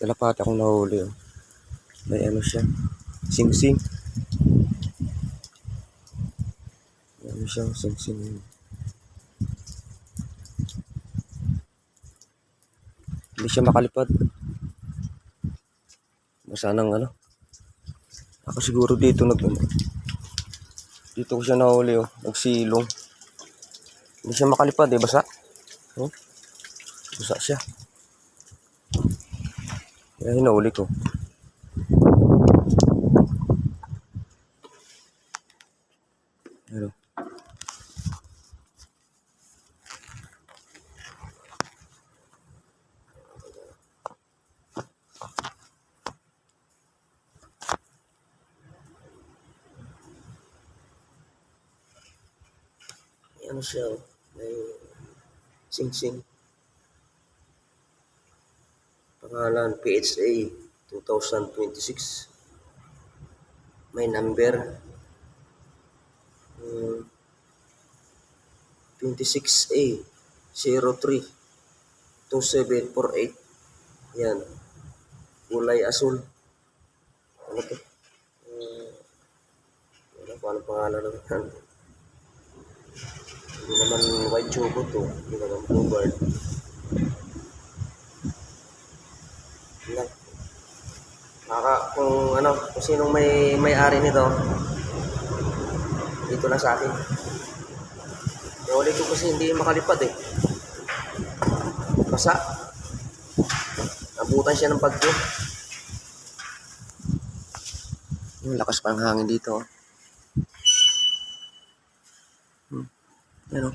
Kalapati akong nahuli. Oh. May ano siya. Sing-sing. May ano siyang sing-sing. Hindi siya makalipad. Basta nang ano. Ako siguro dito dito ko siya nahuli. Oh. Nagsilong. Hindi siya makalipad eh. Basa. Oh. Basa siya. Kaya hinahuli ko. Ano? Ano siya? May sing-sing. Pangalan PHA 2026. May number 26A 03 2748. Yan. Kulay asul. Ano to? Ano pa ang pangalan naman? Hindi naman white choco to. Hindi naman bluebird. Yan. Kung sinong may-ari nito, dito na sa akin. Yung ulit ko kasi hindi makalipad eh. Basa. Nabutan siya ng bagyo. Yung lakas pa ng hangin dito. Yan o.